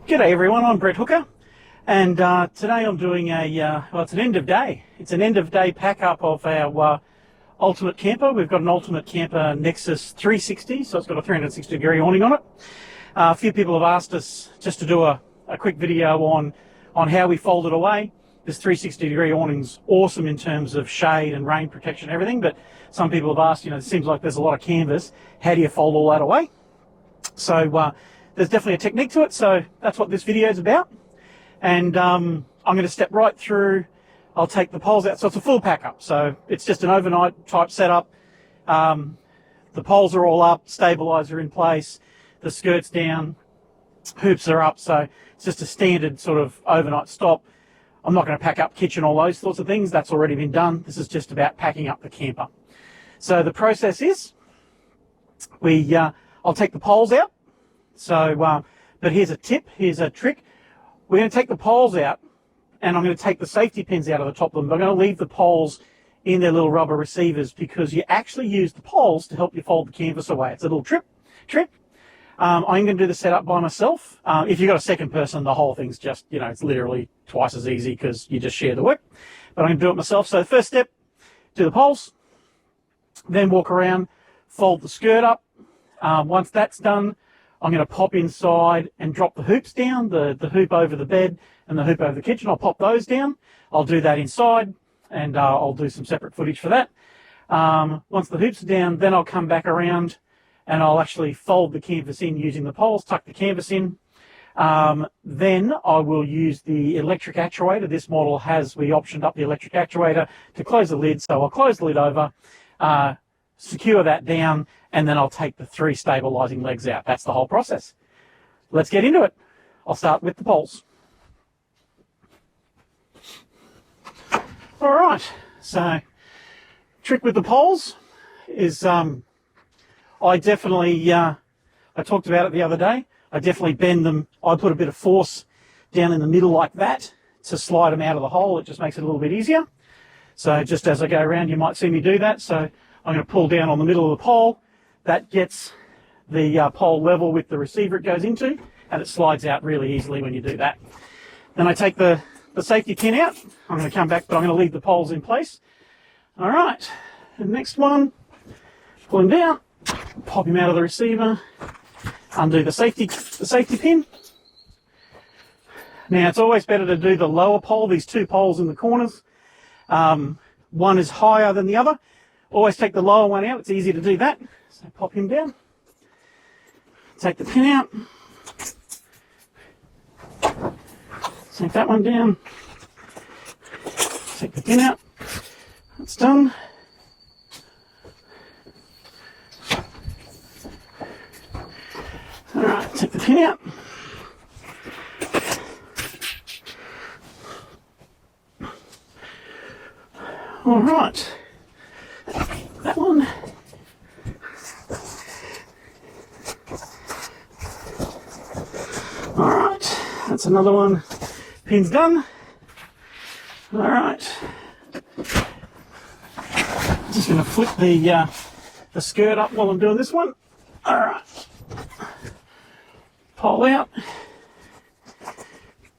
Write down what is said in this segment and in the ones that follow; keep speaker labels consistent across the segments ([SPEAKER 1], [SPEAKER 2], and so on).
[SPEAKER 1] G'day everyone, I'm Brett Hooker, and today I'm doing it's an end of day. It's an end of day pack up of our ultimate camper. We've got an ultimate Camper Nexus 360, so it's got a 360 degree awning on it. A few people have asked us just to do a quick video on how we fold it away. This 360 degree awning's awesome in terms of shade and rain protection and everything, but some people have asked, it seems like there's a lot of canvas. How do you fold all that away? So there's definitely a technique to it, so that's what this video is about. And I'm going to step right through. I'll take the poles out, so it's a full pack up, so it's just an overnight type setup. The poles are all up, stabilizer in place, the skirt's down, hoops are up, so it's just a standard sort of overnight stop. I'm not going to pack up kitchen, all those sorts of things, that's already been done. This is just about packing up the camper. So the process is, I'll take the poles out. So, but here's a tip, here's a trick. We're going to take the poles out, and I'm going to take the safety pins out of the top of them. But I'm going to leave the poles in their little rubber receivers because you actually use the poles to help you fold the canvas away. It's a little trick. I'm going to do the setup by myself. If you've got a second person, the whole thing's just, it's literally twice as easy because you just share the work. But I'm going to do it myself. So the first step, do the poles, then walk around, fold the skirt up. Once that's done, I'm going to pop inside and drop the hoops down, the hoop over the bed and the hoop over the kitchen. I'll pop those down. I'll do that inside, and I'll do some separate footage for that. Once the hoops are down, then I'll come back around and I'll actually fold the canvas in using the poles, tuck the canvas in. Then I will use the electric actuator. This model we optioned up the electric actuator to close the lid. So I'll close the lid over, secure that down, and then I'll take the 3 stabilizing legs out. That's the whole process. Let's get into it. I'll start with the poles. All right, so trick with the poles is I definitely, I talked about it the other day, I definitely bend them. I put a bit of force down in the middle like that to slide them out of the hole. It just makes it a little bit easier. So just as I go around, you might see me do that. So I'm going to pull down on the middle of the pole. That gets the pole level with the receiver it goes into, and it slides out really easily when you do that. Then I take the safety pin out. I'm going to come back, but I'm going to leave the poles in place. All right, the next one, pull him down, pop him out of the receiver, undo the safety pin. Now it's always better to do the lower pole, these 2 poles in the corners. One is higher than the other. Always take the lower one out, it's easy to do that. So pop him down, take the pin out, take that one down, take the pin out, that's done. All right, take the pin out. All right, that one. All right, that's another one. Pin's done. All right, just going to flip the skirt up while I'm doing this one. All right, pole out,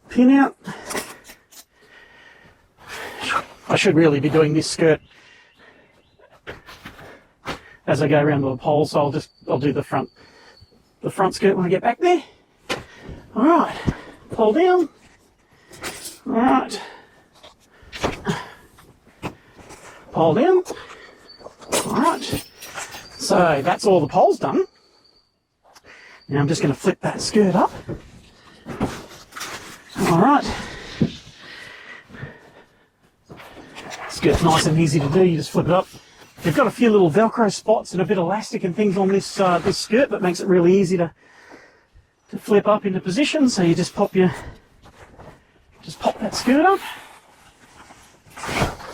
[SPEAKER 1] pin out. I should really be doing this skirt as I go around the pole, so I'll do the front skirt when I get back there. All right, pull down. All right, pull down. All right, so that's all the poles done. Now I'm just going to flip that skirt up. All right, skirt's nice and easy to do. You just flip it up. You've got a few little Velcro spots and a bit of elastic and things on this skirt that makes it really easy to flip up into position. So you just pop that skirt up.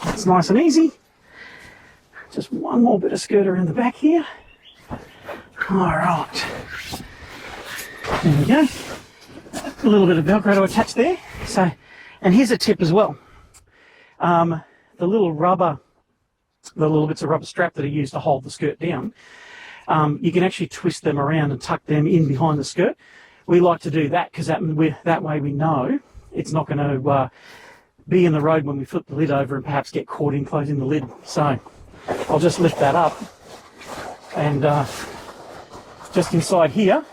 [SPEAKER 1] That's nice and easy. Just one more bit of skirt around the back here. All right, there we go. A little bit of Velcro to attach there. So, and here's a tip as well. The little bits of rubber strap that are used to hold the skirt down, you can actually twist them around and tuck them in behind the skirt. we like to do that because that way we know it's not going to be in the road when we flip the lid over and perhaps get caught in closing the lid. So I'll just lift that up, and just inside here,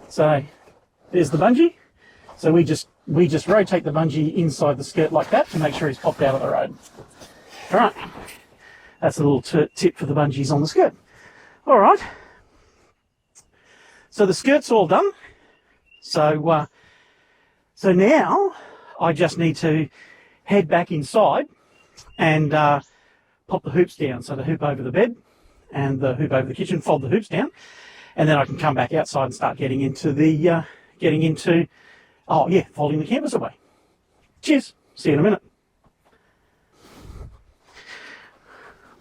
[SPEAKER 1] so there's the bungee. So we just rotate the bungee inside the skirt like that to make sure he's popped out of the road. All right, that's a little tip for the bungees on the skirt. All right, so the skirt's all done. So now I just need to head back inside and pop the hoops down. So the hoop over the bed and the hoop over the kitchen, fold the hoops down, and then I can come back outside and start getting into folding the canvas away. Cheers. See you in a minute.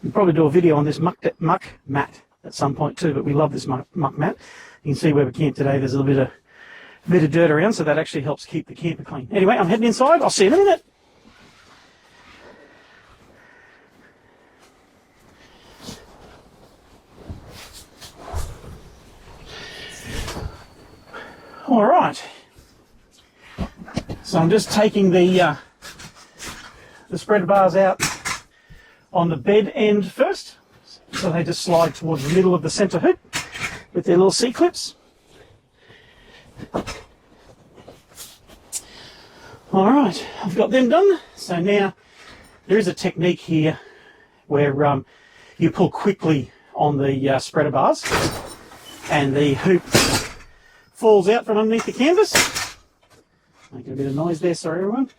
[SPEAKER 1] We'll probably do a video on this muck mat at some point too, but we love this muck mat. You can see where we camped today. There's a little bit of dirt around, so that actually helps keep the camper clean. Anyway, I'm heading inside. I'll see you in a minute. All right. So I'm just taking the spreader bars out on the bed end first. So they just slide towards the middle of the center hoop with their little C-clips. All right, I've got them done. So now there is a technique here where you pull quickly on the spreader bars and the hoop falls out from underneath the canvas. Making a bit of noise there, sorry everyone.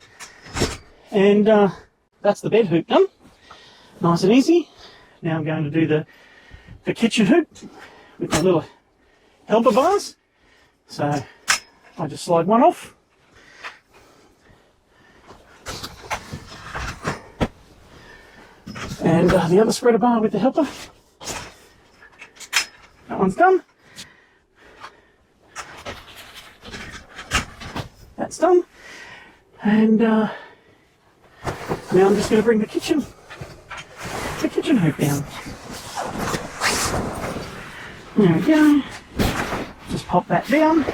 [SPEAKER 1] And that's the bed hoop done. Nice and easy. Now I'm going to do the kitchen hoop with the little helper bars. So I just slide one off. And the other spreader bar with the helper. That one's done. That's done. And now I'm just going to bring the kitchen hoop down. There we go. Just pop that down.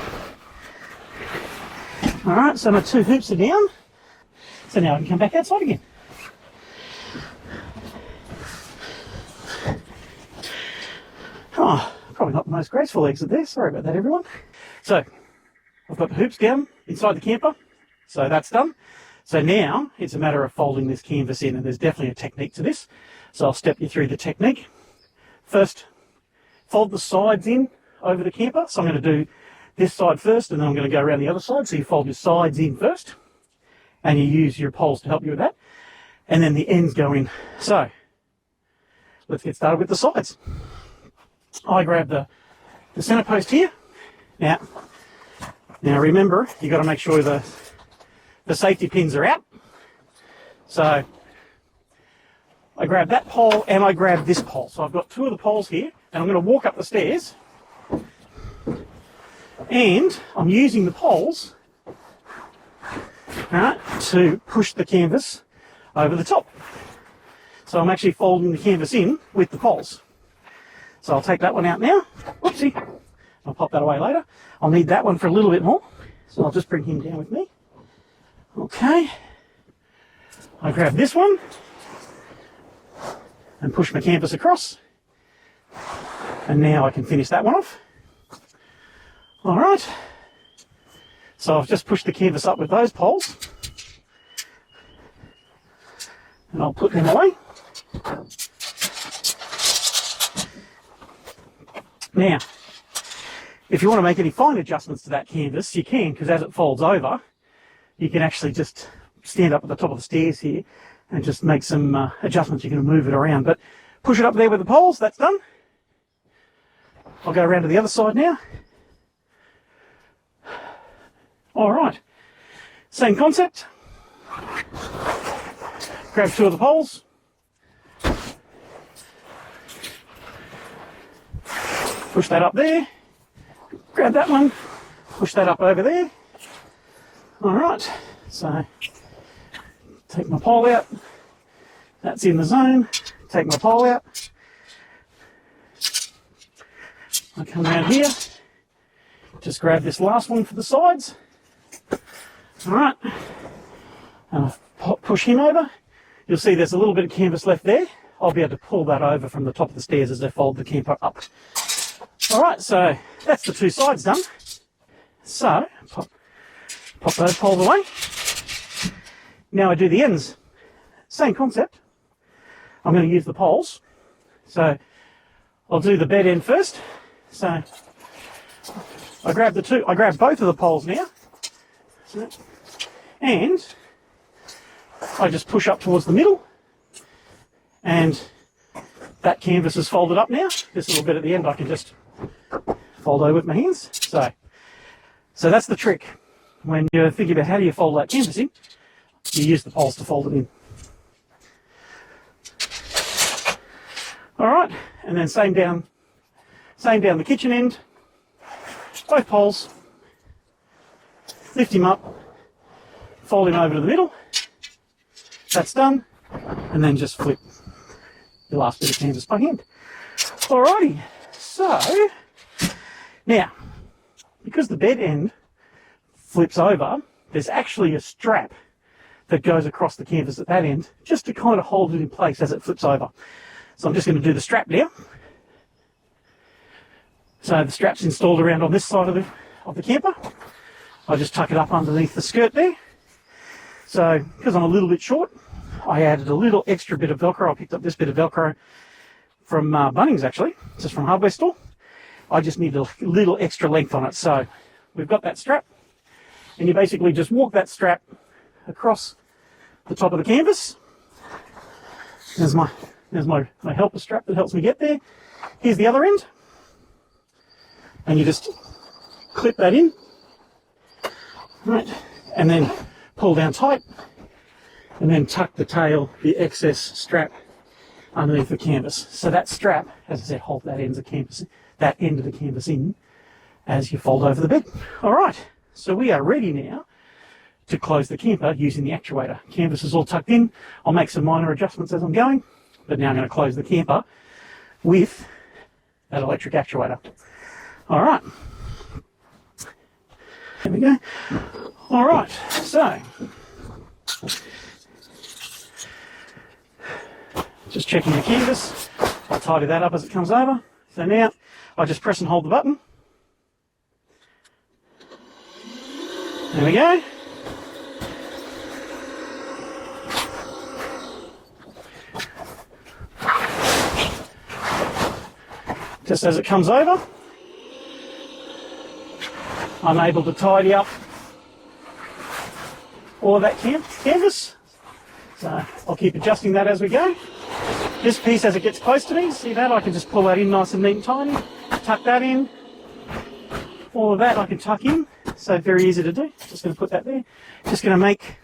[SPEAKER 1] All right, so my two hoops are down. So now I can come back outside again. Oh, probably not the most graceful exit there. Sorry about that, everyone. So I've got the hoops down inside the camper. So that's done. So now it's a matter of folding this canvas in, and there's definitely a technique to this. So I'll step you through the technique. First, fold the sides in over the camper. So I'm going to do this side first, and then I'm going to go around the other side. So you fold your sides in first, and you use your poles to help you with that. And then the ends go in. So let's get started with the sides. I grab the center post here. Now remember, you've got to make sure the safety pins are out. So I grab that pole and I grab this pole. So I've got two of the poles here, and I'm going to walk up the stairs, and I'm using the poles, right, to push the canvas over the top. So I'm actually folding the canvas in with the poles. So I'll take that one out now. Whoopsie. I'll pop that away later. I'll need that one for a little bit more. So I'll just bring him down with me. Okay. I grab this one and push my canvas across. And now I can finish that one off. All right. So I've just pushed the canvas up with those poles. And I'll put them away. Now, if you want to make any fine adjustments to that canvas, you can, because as it folds over, you can actually just stand up at the top of the stairs here and just make some adjustments. You can move it around, but push it up there with the poles. That's done. I'll go around to the other side now. All right, same concept. Grab two of the poles. Push that up there. Grab that one. Push that up over there. All right, so take my pole out. That's in the zone. Take my pole out. I come around here, just grab this last one for the sides. All right, and I'll push him over. You'll see there's a little bit of canvas left there. I'll be able to pull that over from the top of the stairs as I fold the camper up. All right, so that's the two sides done. So pop those poles away. Now I do the ends. Same concept. I'm going to use the poles. So I'll do the bed end first. So I grab both of the poles now. And I just push up towards the middle. And that canvas is folded up now. This little bit at the end I can just fold over with my hands. So that's the trick. When you're thinking about how do you fold that canvas in, you use the poles to fold it in. All right, and then same down the kitchen end. Both poles. Lift him up, fold him over to the middle. That's done, and then just flip the last bit of canvas by hand. Alrighty, so now, because the bed end flips over, there's actually a strap that goes across the canvas at that end, just to kind of hold it in place as it flips over. So I'm just going to do the strap now. So the strap's installed around on this side of the camper. I just tuck it up underneath the skirt there. So because I'm a little bit short, I added a little extra bit of Velcro. I picked up this bit of Velcro from Bunnings actually, just from hardware store. I just need a little extra length on it. So we've got that strap, and you basically just walk that strap across the top of the canvas. There's my helper strap that helps me get there. Here's the other end. And you just clip that in. Right, and then pull down tight, and then tuck the tail, the excess strap, underneath the canvas. So that strap, as I said, hold that end of the canvas in as you fold over the bed. All right, so we are ready now to close the camper using the actuator. Canvas is all tucked in. I'll make some minor adjustments as I'm going, but now I'm going to close the camper with that electric actuator. All right. There we go. All right, so just checking the canvas. I'll tidy that up as it comes over. So now I just press and hold the button. There we go. Just as it comes over, I'm able to tidy up all of that canvas. So I'll keep adjusting that as we go. This piece, as it gets close to me, see that? I can just pull that in nice and neat and tiny, tuck that in. All of that I can tuck in, so very easy to do. Just going to put that there. Just going to make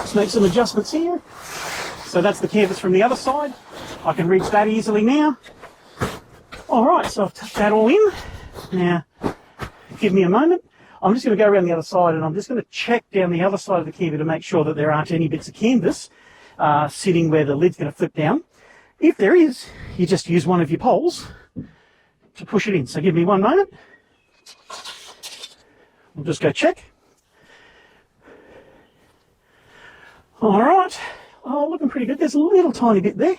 [SPEAKER 1] some adjustments here. So that's the canvas from the other side. I can reach that easily now. All right, so I've tucked that all in. Now, give me a moment. I'm just going to go around the other side, and I'm just going to check down the other side of the camper to make sure that there aren't any bits of canvas sitting where the lid's going to flip down. If there is, you just use one of your poles to push it in. So give me one moment. We'll just go check. All right. Oh, looking pretty good. There's a little tiny bit there.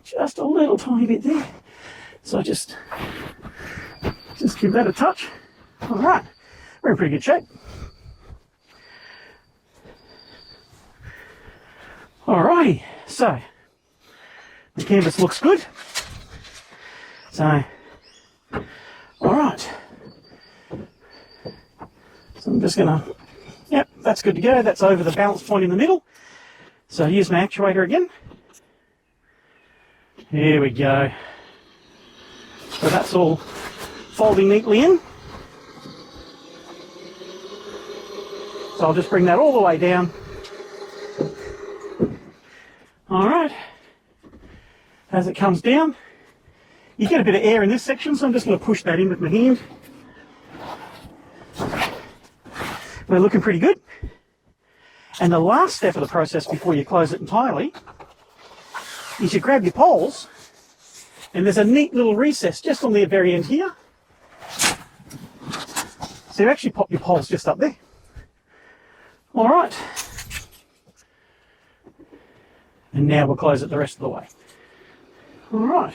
[SPEAKER 1] Just a little tiny bit there. So just give that a touch. All right, we're in pretty good shape. All righty, so the canvas looks good. So, all right. So I'm just gonna, yep, that's good to go. That's over the balance point in the middle. So use my actuator again. Here we go. So that's all folding neatly in. So I'll just bring that all the way down. All right. As it comes down, you get a bit of air in this section, so I'm just going to push that in with my hand. We're looking pretty good. And the last step of the process before you close it entirely is you grab your poles, and there's a neat little recess just on the very end here. So you actually pop your poles just up there. All right. And now we'll close it the rest of the way. All right.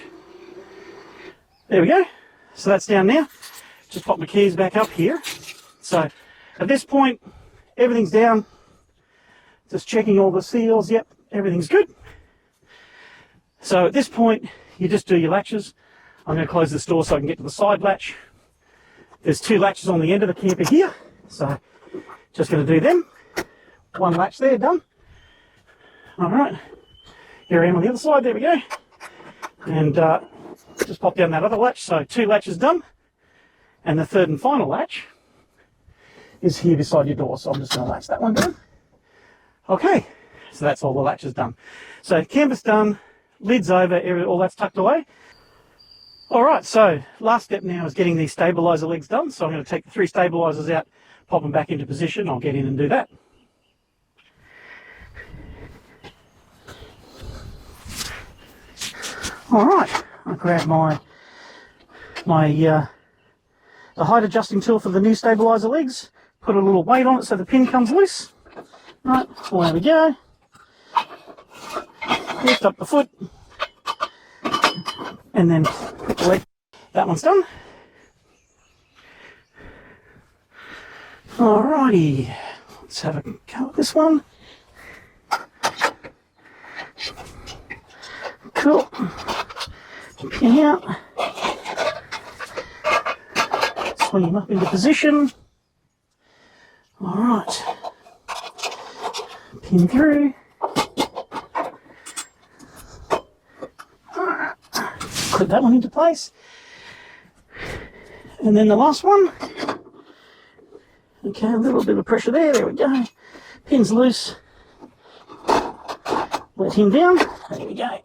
[SPEAKER 1] There we go. So that's down now. Just pop my keys back up here. So at this point, everything's down. Just checking all the seals. Yep, everything's good. So at this point, you just do your latches. I'm going to close this door so I can get to the side latch. There's 2 latches on the end of the camper here. So just going to do them. 1 latch there, done. All right. Here I am on the other side. There we go. And just pop down that other latch. So 2 latches done. And the 3rd and final latch is here beside your door. So I'm just going to latch that one down. Okay. So that's all the latches done. So canvas done, lids over, all that's tucked away. All right. So last step now is getting these stabilizer legs done. So I'm going to take the 3 stabilizers out, pop them back into position. I'll get in and do that. All right, I'll grab the height adjusting tool for the new stabilizer legs, put a little weight on it so the pin comes loose. Right, away we go. Lift up the foot, and then put the leg. That one's done. All righty, let's have a go at this one. Cool. Pin out. Swing him up into position. All right. Pin through. Put that one into place. And then the last one. Okay, a little bit of pressure there. There we go. Pin's loose. Let him down. There we go.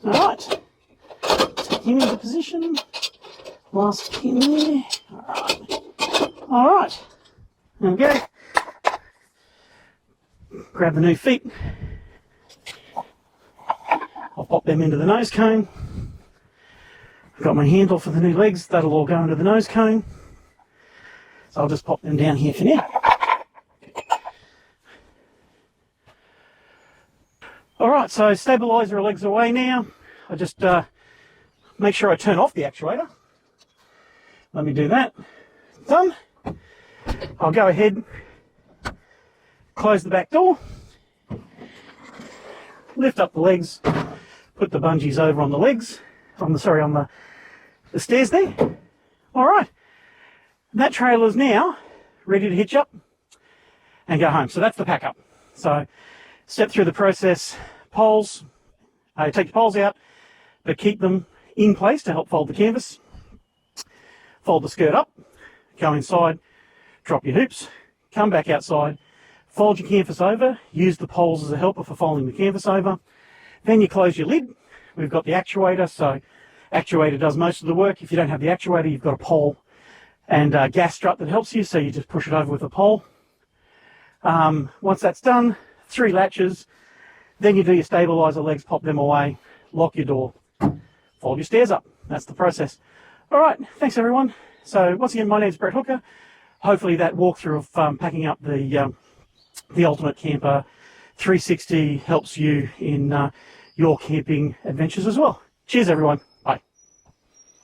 [SPEAKER 1] Alright, take him into position, last pin there, alright, there we go, grab the new feet, I'll pop them into the nose cone, I've got my handle for the new legs, that'll all go into the nose cone, so I'll just pop them down here for now. Alright, so stabilizer legs away now. I just make sure I turn off the actuator. Let me do that. Done. I'll go ahead, close the back door, lift up the legs, put the bungees over on the legs, on the stairs there. Alright, that trailer's now ready to hitch up and go home. So that's the pack up. So step through the process, poles, take the poles out, but keep them in place to help fold the canvas. Fold the skirt up, go inside, drop your hoops, come back outside, fold your canvas over, use the poles as a helper for folding the canvas over. Then you close your lid. We've got the actuator, so actuator does most of the work. If you don't have the actuator, you've got a pole and a gas strut that helps you, so you just push it over with a pole. Once that's done, 3 latches, then you do your stabilizer legs, pop them away, lock your door, fold your stairs up. That's the process. All right, thanks everyone. So once again, my name's Brett Hooker. Hopefully that walkthrough of packing up the Ultimate Camper 360 helps you in your camping adventures as well. Cheers everyone.